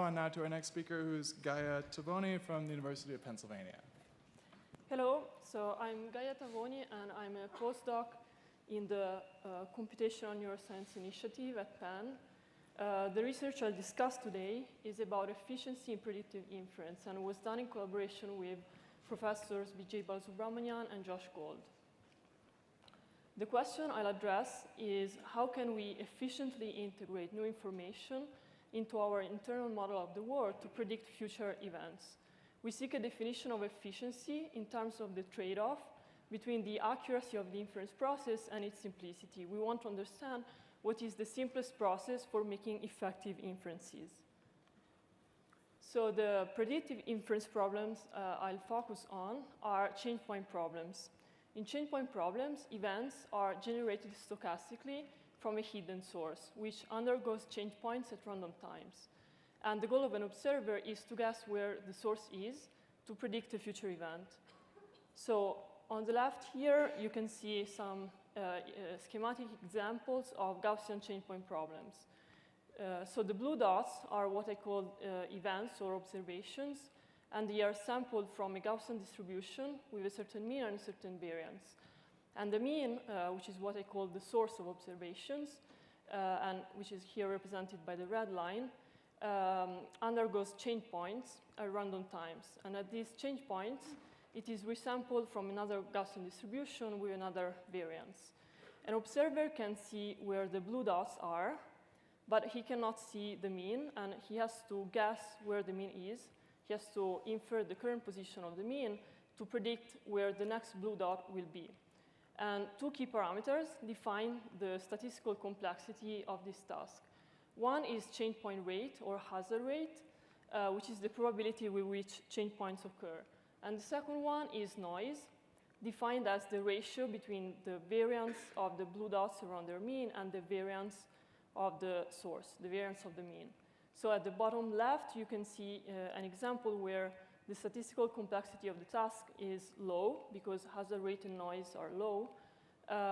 on now to our next speaker, who's Gaia Tavoni from the University of Pennsylvania. Hello, so I'm Gaia Tavoni, and I'm a postdoc in the Computational Neuroscience Initiative at Penn. The research I'll discuss today is about efficiency in predictive inference, and was done in collaboration with professors Vijay Balasubramanian and Josh Gold. The question I'll address is how can we efficiently integrate new information into our internal model of the world to predict future events. We seek a definition of efficiency in terms of the trade-off between the accuracy of the inference process and its simplicity. We want to understand what is the simplest process for making effective inferences. So the predictive inference problems I'll focus on are change point problems. In change point problems, events are generated stochastically from a hidden source, which undergoes change points at random times. And the goal of an observer is to guess where the source is to predict a future event. So on the left here, you can see some schematic examples of Gaussian change point problems. So the blue dots are what I call events or observations, and they are sampled from a Gaussian distribution with a certain mean and a certain variance. And the mean, which is what I call the source of observations, and which is here represented by the red line, undergoes change points at random times. And at these change points, it is resampled from another Gaussian distribution with another variance. An observer can see where the blue dots are, but he cannot see the mean, and he has to guess where the mean is. He has to infer the current position of the mean to predict where the next blue dot will be. And two key parameters define the statistical complexity of this task. One is change point rate or hazard rate, which is the probability with which change points occur. And the second one is noise, defined as the ratio between the variance of the blue dots around their mean and the variance of the source, the variance of the mean. So at the bottom left, you can see an example where the statistical complexity of the task is low because hazard rate and noise are low,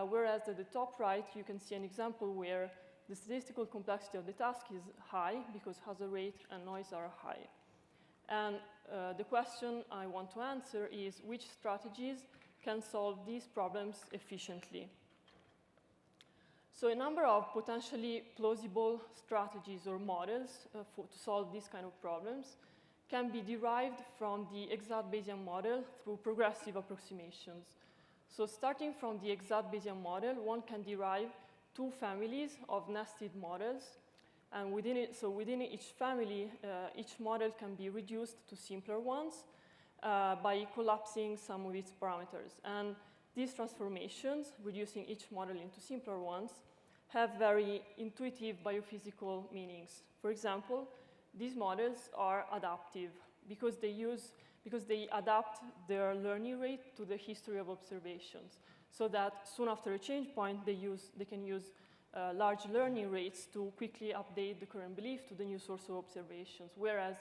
whereas at the top right, you can see an example where the statistical complexity of the task is high because hazard rate and noise are high. And the question I want to answer is which strategies can solve these problems efficiently? So a number of potentially plausible strategies or models to solve these kind of problems can be derived from the exact Bayesian model through progressive approximations. So starting from the exact Bayesian model, one can derive two families of nested models. And within each family, each model can be reduced to simpler ones by collapsing some of its parameters. And these transformations, reducing each model into simpler ones, have very intuitive biophysical meanings. For example, these models are adaptive because they adapt their learning rate to the history of observations, so that soon after a change point, they can use large learning rates to quickly update the current belief to the new source of observations. Whereas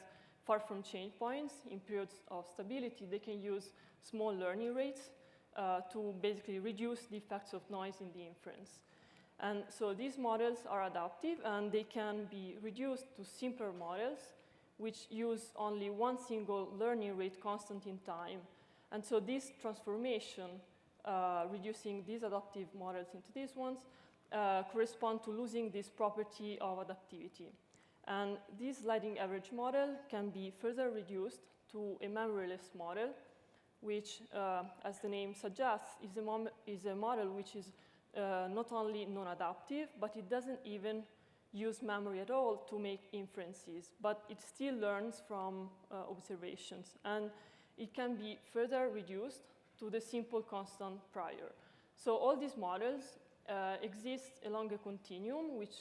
far from change points, in periods of stability, they can use small learning rates to basically reduce the effects of noise in the inference. And so these models are adaptive, and they can be reduced to simpler models, which use only one single learning rate constant in time. And so this transformation, reducing these adaptive models into these ones, correspond to losing this property of adaptivity. And this sliding average model can be further reduced to a memoryless model, which, as the name suggests, is a model which is not only non-adaptive, but it doesn't even use memory at all to make inferences, but it still learns from observations. And it can be further reduced to the simple constant prior. So all these models exist along a continuum, which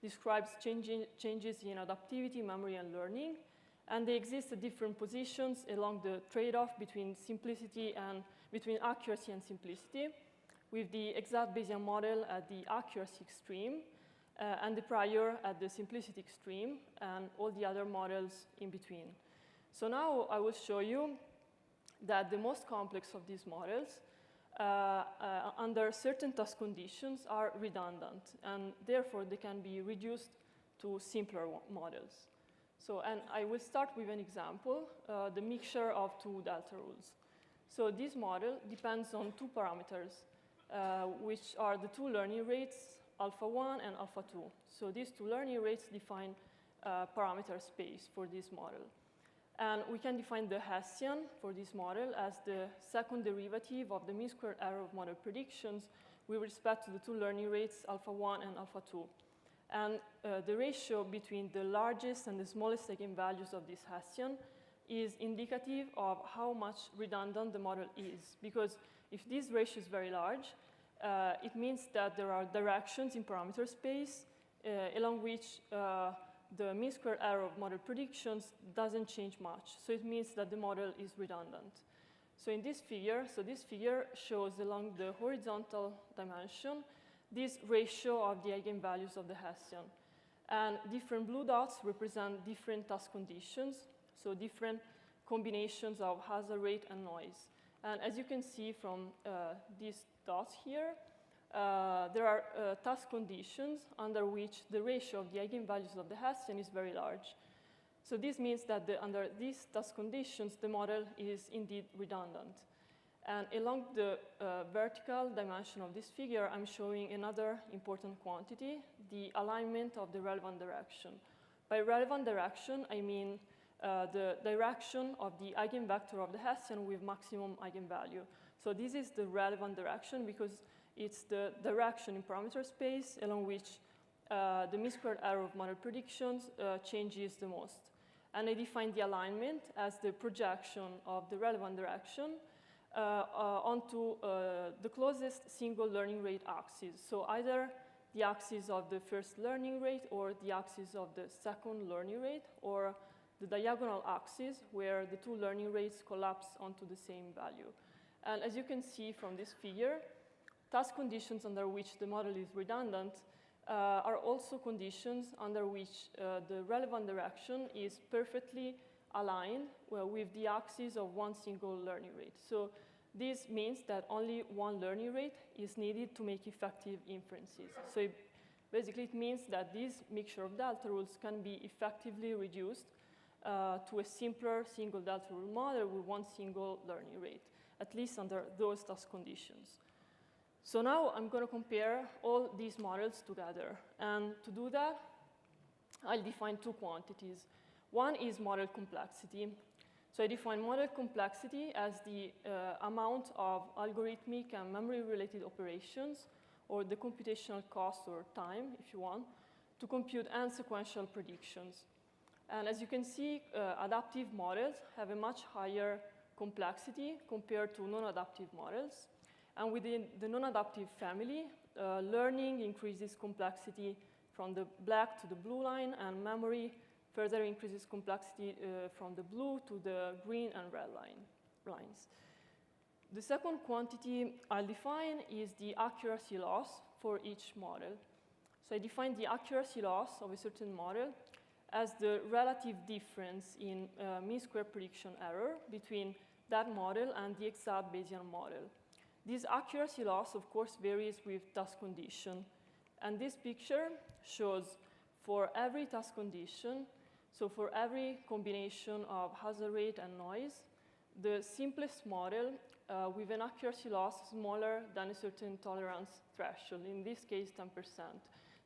describes changes in adaptivity, memory, and learning. And they exist at different positions along the trade-off between accuracy and simplicity, with the exact Bayesian model at the accuracy extreme, and the prior at the simplicity extreme, and all the other models in between. So now I will show you that the most complex of these models, under certain task conditions, are redundant, and therefore they can be reduced to simpler models. So, and I will start with an example, the mixture of two delta rules. So this model depends on two parameters, which are the two learning rates, alpha 1 and alpha 2. So these two learning rates define parameter space for this model. And we can define the Hessian for this model as the second derivative of the mean squared error of model predictions with respect to the two learning rates, alpha 1 and alpha 2. And the ratio between the largest and the smallest eigenvalues of this Hessian is indicative of how much redundant the model is. Because if this ratio is very large, it means that there are directions in parameter space along which the mean squared error of model predictions doesn't change much. So it means that the model is redundant. So in this figure, this figure shows along the horizontal dimension this ratio of the eigenvalues of the Hessian. And different blue dots represent different task conditions, so different combinations of hazard rate and noise. And as you can see from these dots here, there are task conditions under which the ratio of the eigenvalues of the Hessian is very large. So this means that under these task conditions, the model is indeed redundant. And along the vertical dimension of this figure, I'm showing another important quantity, the alignment of the relevant direction. By relevant direction, I mean the direction of the eigenvector of the Hessian with maximum eigenvalue. So this is the relevant direction because it's the direction in parameter space along which the mean squared error of model predictions changes the most. And I define the alignment as the projection of the relevant direction onto the closest single learning rate axis. So either the axis of the first learning rate or the axis of the second learning rate or the diagonal axis where the two learning rates collapse onto the same value. And as you can see from this figure, task conditions under which the model is redundant are also conditions under which the relevant direction is perfectly aligned with the axis of one single learning rate. So this means that only one learning rate is needed to make effective inferences. So basically it means that this mixture of delta rules can be effectively reduced to a simpler single delta rule model with one single learning rate, at least under those task conditions. So now I'm going to compare all these models together. And to do that, I'll define two quantities. One is model complexity. So I define model complexity as the amount of algorithmic and memory-related operations, or the computational cost or time, if you want, to compute n sequential predictions. And as you can see, adaptive models have a much higher complexity compared to non-adaptive models. And within the non-adaptive family, learning increases complexity from the black to the blue line, and memory further increases complexity from the blue to the green and red lines. The second quantity I'll define is the accuracy loss for each model. So I define the accuracy loss of a certain model as the relative difference in mean square prediction error between that model and the exact Bayesian model. This accuracy loss, of course, varies with task condition. And this picture shows for every task condition, so for every combination of hazard rate and noise, the simplest model with an accuracy loss smaller than a certain tolerance threshold, in this case 10%.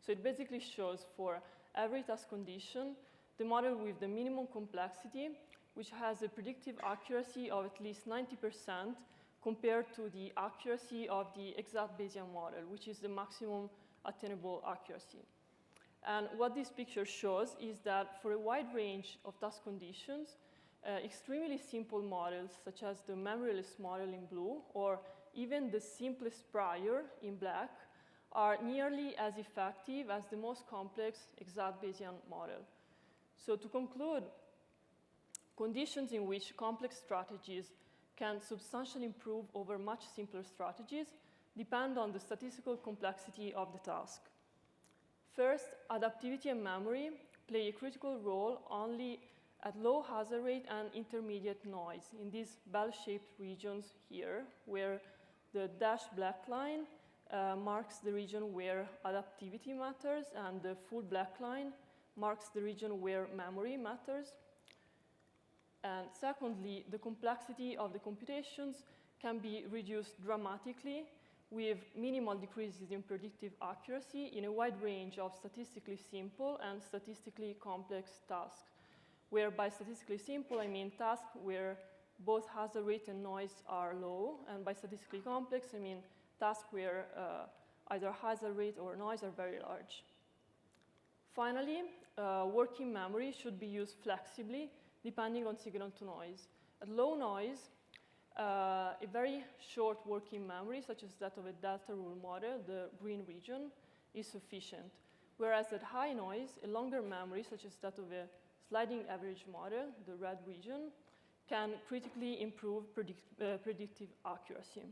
So it basically shows for every task condition the model with the minimum complexity, which has a predictive accuracy of at least 90% compared to the accuracy of the exact Bayesian model, which is the maximum attainable accuracy. And what this picture shows is that for a wide range of task conditions, extremely simple models, such as the memoryless model in blue, or even the simplest prior in black, are nearly as effective as the most complex exact Bayesian model. So to conclude, conditions in which complex strategies can substantially improve over much simpler strategies depend on the statistical complexity of the task. First, adaptivity and memory play a critical role only at low hazard rate and intermediate noise in these bell-shaped regions here, where the dashed black line marks the region where adaptivity matters, and the full black line marks the region where memory matters. And secondly, the complexity of the computations can be reduced dramatically with minimal decreases in predictive accuracy in a wide range of statistically simple and statistically complex tasks. Where by statistically simple, I mean tasks where both hazard rate and noise are low, and by statistically complex, I mean tasks where either hazard rate or noise are very large. Finally, working memory should be used flexibly depending on signal to noise. At low noise, a very short working memory, such as that of a delta rule model, the green region, is sufficient. Whereas at high noise, a longer memory, such as that of a sliding average model, the red region, can critically improve predictive accuracy.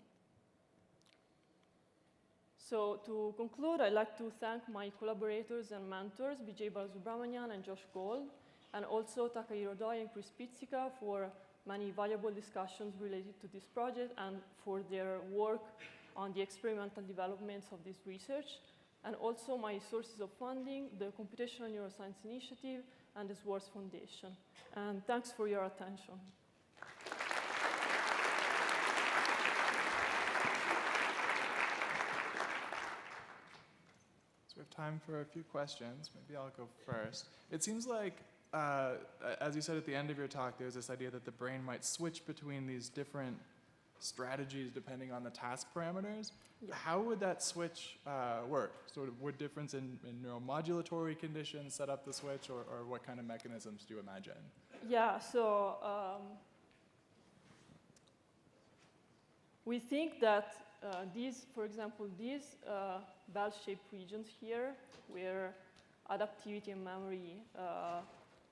So to conclude, I'd like to thank my collaborators and mentors, Vijay Balasubramanian and Josh Gold, and also Takahiro Doi and Chris Pizzica for many valuable discussions related to this project and for their work on the experimental developments of this research, and also my sources of funding, the Computational Neuroscience Initiative and the Swartz Foundation. And thanks for your attention. So we have time for a few questions. Maybe I'll go first. It seems like, as you said at the end of your talk, there's this idea that the brain might switch between these different strategies depending on the task parameters. Yeah. How would that switch work? Sort of would difference in neuromodulatory conditions set up the switch, or what kind of mechanisms do you imagine? Yeah, so we think that these, for example, these bell-shaped regions here, where adaptivity and memory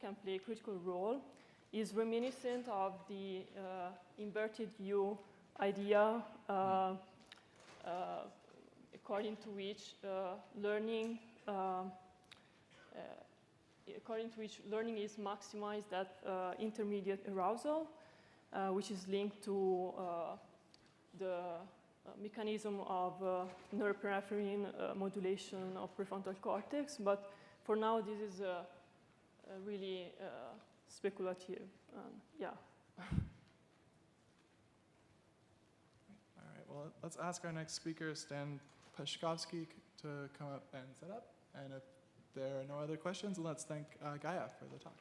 can play a critical role, is reminiscent of the inverted U idea, according to which learning is maximized at intermediate arousal, which is linked to the mechanism of norepinephrine modulation of prefrontal cortex. But for now, this is really speculative. Yeah. All right. Well, let's ask our next speaker, Stan Peszkowski, to come up and set up. And if there are no other questions, let's thank Gaia for the talk.